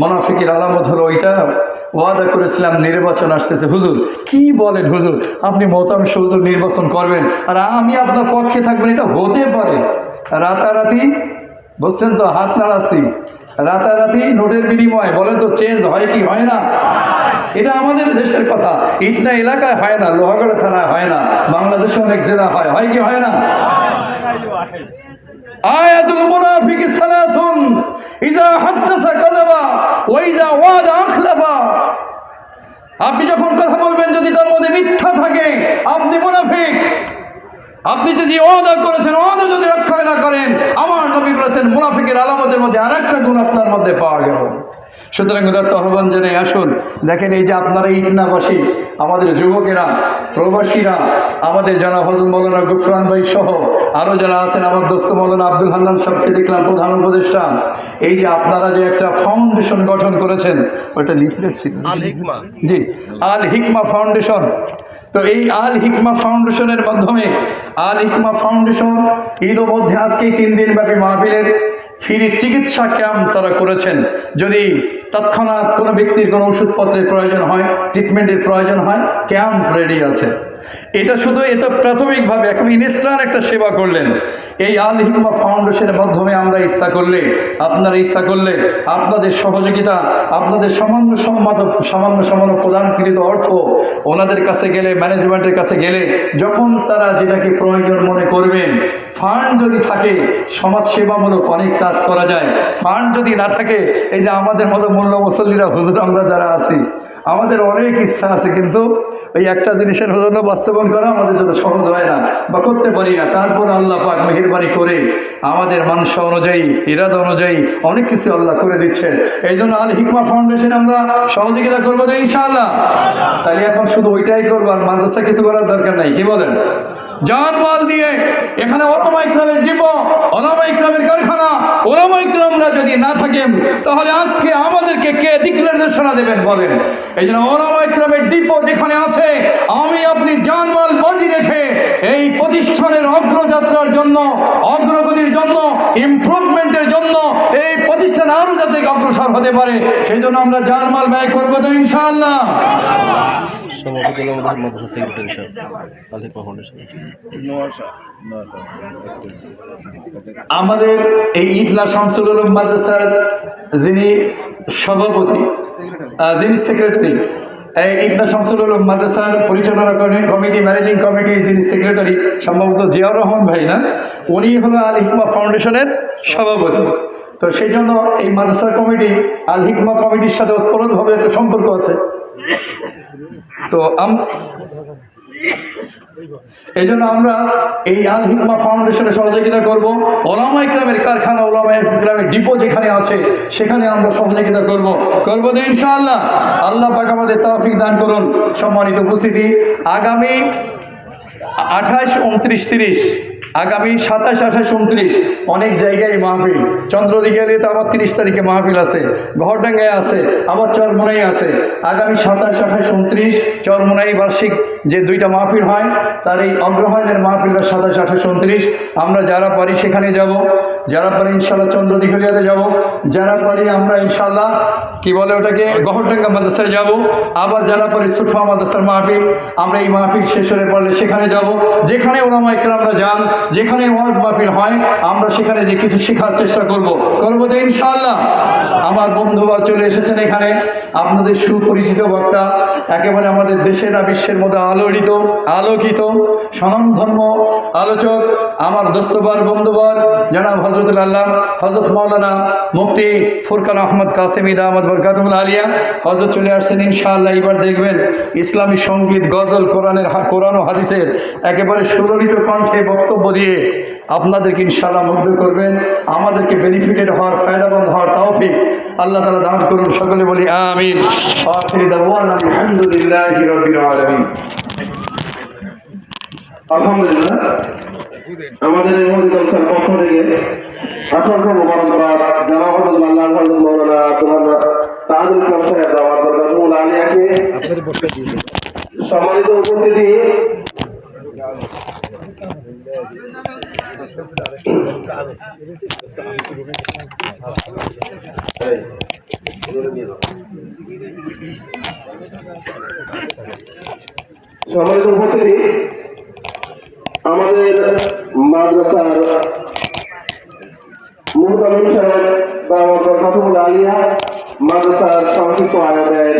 মুনাফিকের আলামত হলো ওইটা, ওয়াদা করেছিলাম নির্বাচন আসতেছে, হুজুর কি বলেন হুজুর, আপনি মতামত হুজুর নির্বাচন করবেন আর আমি আপনার পক্ষে থাকবেন, এটা হতে পারে? রাতারাতি বুঝছেন তো, হাত নাড়াচ্ছি, রাতারাতি নোটের বিনিময়ে বলেন তো চেঞ্জ হয় কি হয় না? এটা আমাদের দেশের কথা, ইটনা এলাকায় হয় না, লোহাগড়া থানায় হয় না, বাংলাদেশে অনেক জেলা হয়, হয় কি হয় না? আয়াতুল মুনাফিকি সালাসুন, ইযা হাদাসা কাযাবা ওয়া ইযা ওয়াদা আখলাফা। আপনি যখন কথা বলবেন যদি তার মধ্যে মিথ্যা থাকে, আপনি মুনাফিক। আপনি যে ওয়াদা করেছেন, ওয়াদা যদি রক্ষা না করেন, আমার নবী বলেছেন মুনাফিকের আলামতের মধ্যে আরেকটা গুণ আপনার মধ্যে পাওয়া গেল। সুতরাং উদাত্ত আহ্বান জানাই, আসুন দেখেন, এই যে আপনারা ইটনাবাসী, আমাদের যুবকেরা, প্রবাসীরা, আমাদের যারা হযরত মৌলানা গুফরান ভাই সহ আরও যারা আছেন, আমার দোস্ত মৌলানা আব্দুল হান্নান সাহেবকে দেখলাম প্রধান উপদেষ্টা, এই যে আপনারা যে একটা ফাউন্ডেশন গঠন করেছেন, ওইটা লিফলেট ছিল, আল হিকমা, জি আল হিকমা ফাউন্ডেশন। তো এই আল হিকমা ফাউন্ডেশনের মাধ্যমে, আল হিকমা ফাউন্ডেশন মধ্যে আজকে 3 দিন ব্যাপী মাহফিলের ফ্রি চিকিৎসা ক্যাম্প তারা করেছেন। যদি তৎক্ষণাৎ কোনো ব্যক্তির কোনো ওষুধপত্রের প্রয়োজন হয়, ট্রিটমেন্টের প্রয়োজন হয়, ক্যাম্প রেডি আছে। এটা শুধু এটা প্রাথমিকভাবে একদম ইনস্ট্যান্ট একটা সেবা করলেন। এই আল হিকমা ফাউন্ডেশনের মাধ্যমে আমরা ইচ্ছা করলে, আপনারা ইচ্ছা করলে, আপনাদের সহযোগিতা, আপনাদের সামান্য প্রদানকৃত অর্থ ওনাদের কাছে গেলে, ম্যানেজমেন্টের কাছে গেলে, যখন তারা যেটাকে প্রয়োজন মনে করবেন, ফান্ড যদি থাকে সমাজসেবামূলক অনেক কাজ করা যায়। ফান্ড যদি না থাকে, এই যে আমাদের মতো মোল্লা মুসল্লিরা, হুজুর আমরা যারা আছি, আমাদের অনেক ইচ্ছা আছে, কিন্তু ওই একটা জিনিসের জন্য বাস্তবায়ন করা আমাদের জন্য সহজ হয় না বা করতে পারি না। তারপর আল্লাহ পাক মেহেরবানি করে আমাদের মানসা অনুযায়ী, ইরাদা অনুযায়ী অনেক কিছু আল্লাহ করে দিচ্ছেন। এই জন্য আল হিকমা ফাউন্ডেশন আমরা সহযোগিতা করবো তো ইনশাআল্লাহ। তাহলে এখন শুধু ওইটাই করবো, আর মাদ্রাসা কিছু করার দরকার নাই, কি বলেন? জানমাল দিয়ে এখানে ওলামা ইকরামের ডিপো, ওলামা ইকরামের কারখানা, ওলামা ইকরামরা যদি না থাকেন, তাহলে আজকে আমাদেরকে কে দিক নির্দেশনা দেবেন বলেন? এই জন্য ওলামা ইকরামের ডিপো যেখানে আছে, আমি আপনি জানমাল বাজি রেখে এই প্রতিষ্ঠানের অগ্রযাত্রার জন্য, অগ্রগতির জন্য, ইমপ্রুভমেন্টের জন্য, এই প্রতিষ্ঠান আরও যাতে অগ্রসর হতে পারে, সেই জন্য আমরা জানমাল ব্যয় করবো তো ইনশাআল্লাহ। আমাদের এই ইটলা শামসুল উলুম মাদ্রাসার যিনি সভাপতি, যিনি সেক্রেটারি, এই ইটলা শামসুল উলুম মাদ্রাসার পরিচালনা কমিটি, ম্যানেজিং কমিটির যিনি সেক্রেটারি, সম্ভবত জিয়াউর রহমান ভাই না, উনি হলো আল হিকমা ফাউন্ডেশনের সভাপতি। তো সেই জন্য এই মাদ্রাসা কমিটি আল হিকমা কমিটির সাথে ওতপ্রোতভাবে একটা সম্পর্ক আছে। তো এই জন্য আমরা এই আল হিকমা ফাউন্ডেশনের সহযোগিতা করব। ওলামা ইকরামের কারখানা, ওলামা ইকরামের ডিপো যেখানে আছে, সেখানে আমরা সহযোগিতা করব তো ইনশাআল্লাহ। আল্লাহ পাক আমাদের তৌফিক দান করুন। সম্মানিত উপস্থিতি, আগামী 28, 29, 30, আগামী 27, 28, 29 অনেক জায়গায় মাহফিল। চন্দ্রদিঘালে তো আবার 30 তারিখে মাহফিল আছে, গহরডাঙ্গায় আছে, আবার চরমোনাই আছে। আগামী 27, 28, 29 চরমোনাই বার্ষিক যে 2টা মাহফিল হয়, তার এই অগ্রহায়ণের মাহফিলটা 27, 28, 29 আমরা যারা পারি সেখানে যাব। যারা পারি ইনশাআল্লাহ চন্দ্রদিঘালিয়াতে যাব। যারা পারি আমরা ইনশাআল্লাহ কি বলে ওটাকে, গহরডাঙ্গা মাদ্রাসায় যাব। আবার যারা পারি সুরফা মাদ্রাসার মাহফিল, আমরা এই মাহফিল শেষ হলে পড়লে সেখানে যাব। যেখানে ওলামা ইকরামরা যান, যেখানে ওয়াজ মাহফিল হয়, আমরা সেখানে যে কিছু শেখার চেষ্টা করব তো ইনশাআল্লাহ। আমার বন্ধুরা চলে এসেছেন এখানে, আপনাদের সুপরিচিত বক্তা, একেবারে আমাদের দেশের না বিশ্বের মধ্যে আলোকিত স্বনামধন্য আলোচক, আমার দোস্তবার বন্ধুবার জনাব হযরতুল আল্লাহ হযরত মাওলানা মুফতি ফুরকান আহমদ কাসেমি দামাত বরকাতুল আলিয়া হযরত চলে আসছেন ইনশাআল্লাহ। এবার দেখবেন ইসলামী সঙ্গীত, গজল, কোরআন ও হাদিসের একেবারে সুললিত কণ্ঠে বক্তব্য দিয়ে আপনাদেরকে ইনশাআল্লাহ মুগ্ধ করবেন। আমাদেরকে বেনিফিটেড হওয়ার, ফায়দাবন্দ হওয়ার তৌফিক আল্লাহ তাআলা দান করুন। সকলে বলি আমিন। আখির দাওয়ানা আলহামদুলিল্লাহি রাব্বিল আলামিন। আলহামদুলিল্লাহ, আমাদের এই মসজিদ জলসার পক্ষ থেকে অসংখ্য মোবারকবাদ জানাব হযরত আল্লাহ হযরত মাওলানা তাজুল ইসলাম সাহেব দাওয়াত বরকাতুল আলিয়াকে। সম্মানিত উপস্থিতি, সম্মানিত উপস্থিতি, আমাদের মাদ্রাসার মুহতামিম সাহেব দাওয়াত খাতুমুল আলিয়া মাদ্রাসার সংক্ষিপ্ত আয়োজনের